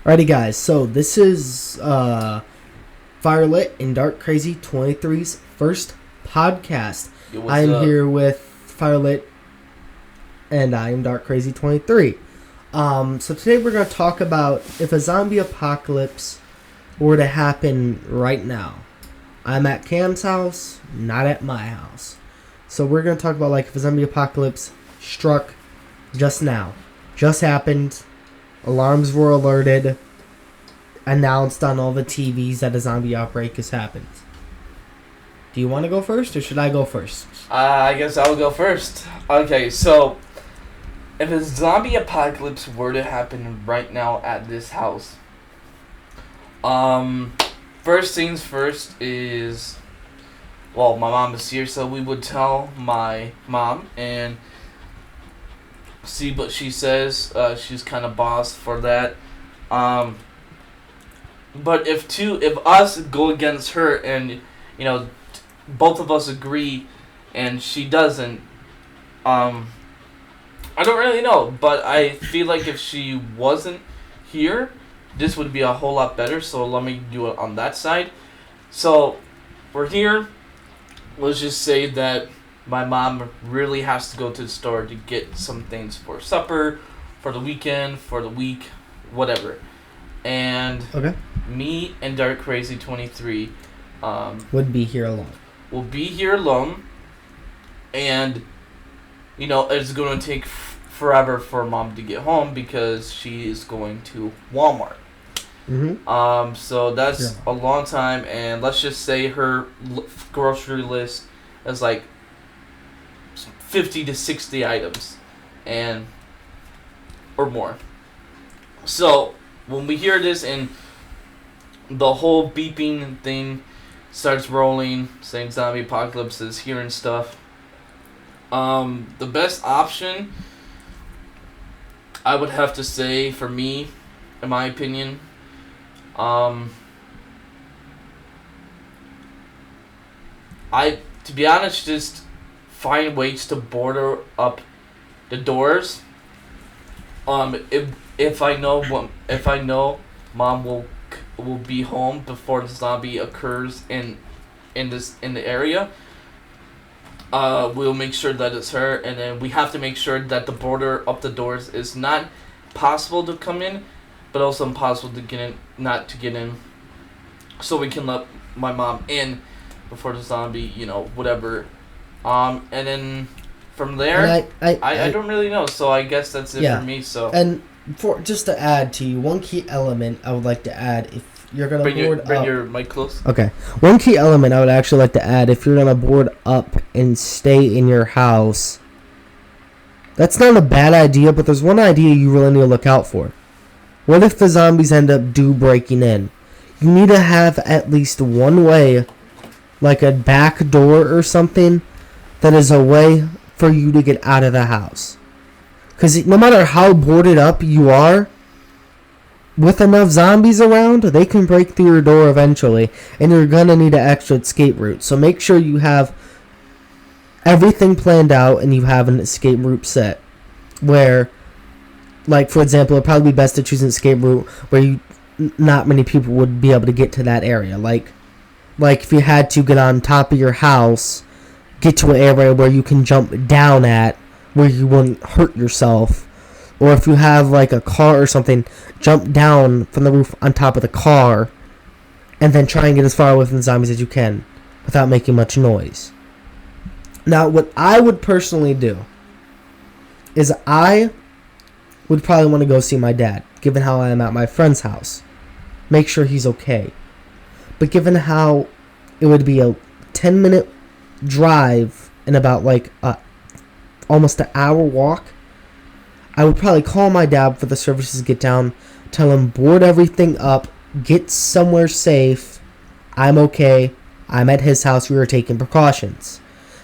Alrighty, guys. So this is Firelit and Dark Crazy 23's first podcast. Yo, I what's am up? here with Firelit, and I am Dark Crazy 23. So today we're going to talk about if a zombie apocalypse were to happen right now. I'm at Cam's house, not at my house. So we're going to talk about like if a zombie apocalypse struck just now, just happened. Alarms were alerted, announced on all the TVs that a zombie outbreak has happened. Do you want to go first, or should I go first? I guess I'll go first. Okay, so if a zombie apocalypse were to happen right now at this house, first things first is, well, my mom is here, so we would tell my mom and see what she says. She's kind of boss for that. But if us go against her and both of us agree and she doesn't, I don't really know, but I feel like if she wasn't here, this would be a whole lot better. So let me do it on that side. So we're here. Let's just say that my mom really has to go to the store to get some things for supper, for the weekend, for the week, whatever. And Okay. me and Dark Crazy 23 Would be here alone. will be here alone. And, it's going to take forever for mom to get home because she is going to Walmart. Mm-hmm. So that's Yeah. a long time. And let's just say her grocery list is like 50 to 60 items or more. So when we hear this and the whole beeping thing starts rolling, saying zombie apocalypse is here and stuff, the best option I would have to say for me, in my opinion, to be honest, just find ways to border up the doors. If I know mom will be home before the zombie occurs in the area, we'll make sure that it's her, and then we have to make sure that the border up the doors is not possible to come in, but also impossible to get in, so we can let my mom in before the zombie, whatever. And then from there, I don't really know. So I guess that's it for me. So and for just to add to you, one key element I would like to add if you're gonna bring up. your mic close. Okay, one key element I would actually like to add if you're gonna board up and stay in your house. That's not a bad idea, but there's one idea you really need to look out for. What if the zombies end up breaking in? You need to have at least one way, like a back door or something, that is a way for you to get out of the house. Because no matter how boarded up you are, with enough zombies around, they can break through your door eventually, and you're going to need an extra escape route. So make sure you have everything planned out and you have an escape route set. Where, like, for example, it'd probably be best to choose an escape route where not many people would be able to get to that area. Like if you had to get on top of your house, get to an area where you can jump down at, where you wouldn't hurt yourself. Or if you have like a car or something, jump down from the roof on top of the car, and then try and get as far away from the zombies as you can without making much noise. Now, what I would personally do is I would probably want to go see my dad, given how I am at my friend's house. Make sure he's okay. But given how it would be a 10-minute drive and about like almost an hour walk, I would probably call my dad for the services to get down, tell him board everything up, get somewhere safe. I'm okay. I'm at his house. We are taking precautions.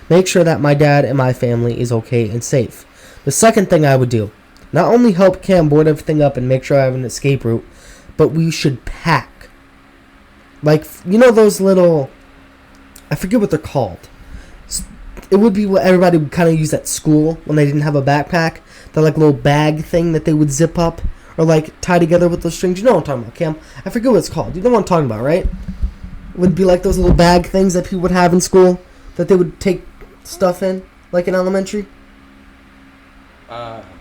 Make sure that my dad and my family is okay and safe. The second thing I would do, not only help Cam board everything up and make sure I have an escape route, but we should pack. Like, those little, I forget what they're called. It would be what everybody would kind of use at school when they didn't have a backpack. The like little bag thing that they would zip up, or like tied together with those strings. You know what I'm talking about, Cam? I forget what it's called. You know what I'm talking about, right? It would be like those little bag things that people would have in school that they would take stuff in, like in elementary.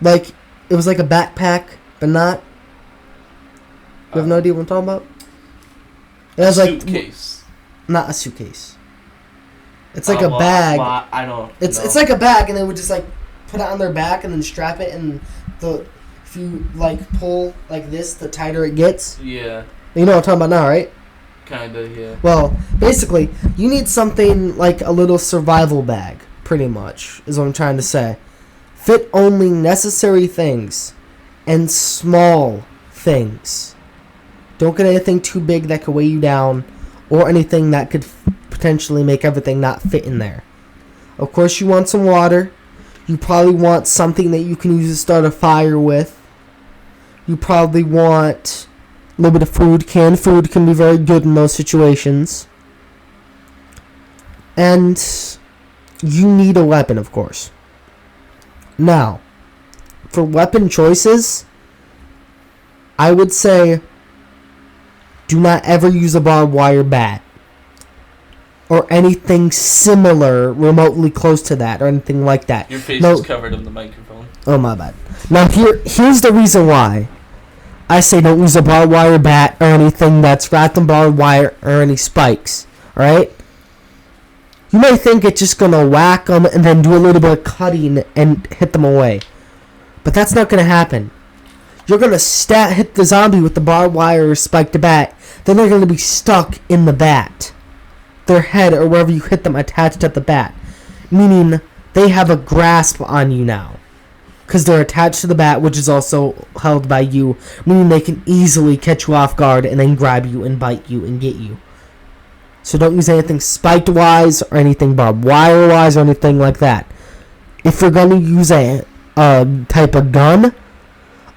Like it was like a backpack, but not. You have no idea what I'm talking about? It has like suitcase. Not a suitcase. It's like a bag. Well, I don't. It's like a bag, and they would just like put it on their back and then strap it, and if you like pull like this, the tighter it gets. Yeah. You know what I'm talking about now, right? Kinda, yeah. Well, basically, you need something like a little survival bag, pretty much, is what I'm trying to say. Fit only necessary things and small things. Don't get anything too big that could weigh you down, or anything that could potentially make everything not fit in there. Of course, you want some water. You probably want something that you can use to start a fire with. You probably want a little bit of food. Canned food can be very good in those situations. And you need a weapon, of course. Now, for weapon choices, I would say do not ever use a barbed wire bat or anything similar, remotely close to that, or anything like that. Your face is covered in the microphone. Oh, my bad. Now, here's the reason why I say don't use a barbed wire bat or anything that's wrapped in barbed wire or any spikes, alright? You may think it's just going to whack them and then do a little bit of cutting and hit them away. But that's not going to happen. You're going to hit the zombie with the barbed wire or spiked bat. Then they're going to be stuck in the bat. Their head or wherever you hit them attached at the bat. Meaning they have a grasp on you now. Because they're attached to the bat, which is also held by you. Meaning they can easily catch you off guard and then grab you and bite you and get you. So don't use anything spiked-wise or anything barbed wire-wise or anything like that. If you're going to use a type of gun,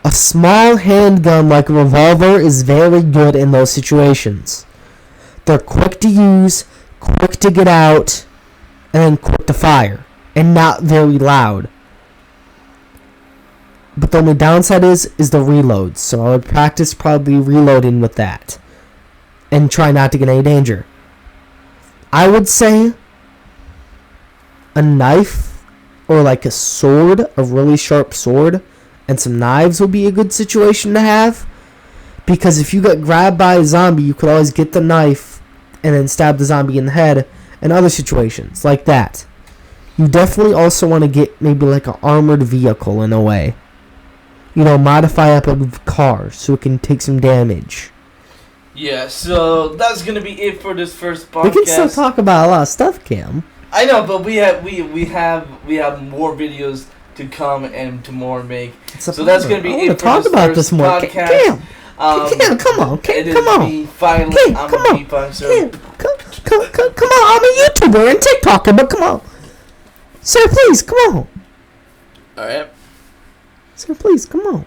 a small handgun like a revolver is very good in those situations. They're quick to use, quick to get out, and then quick to fire. And not very loud. But the only downside is the reloads. So I would practice probably reloading with that. And try not to get any danger. I would say a knife or like a sword, a really sharp sword, and some knives would be a good situation to have. Because if you get grabbed by a zombie, you could always get the knife and then stab the zombie in the head and other situations like that. You definitely also want to get maybe like an armored vehicle in a way. You know, modify up a car so it can take some damage. Yeah, so that's gonna be it for this first podcast. We can still talk about a lot of stuff, Cam. I know, but we have more videos to come and to more make. So that's gonna be it for this first podcast. Cam, come on, Cam, come on. Finally, Cam, I'm come a on. beatboxer. Come on, I'm a YouTuber and TikToker, but come on. Sir, please, come on. Alright. Sir, please, come on.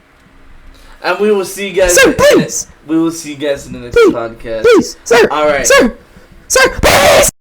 And we will see you guys. Sir, please. We will see you guys in the next podcast. Please, sir. All right. Sir, please.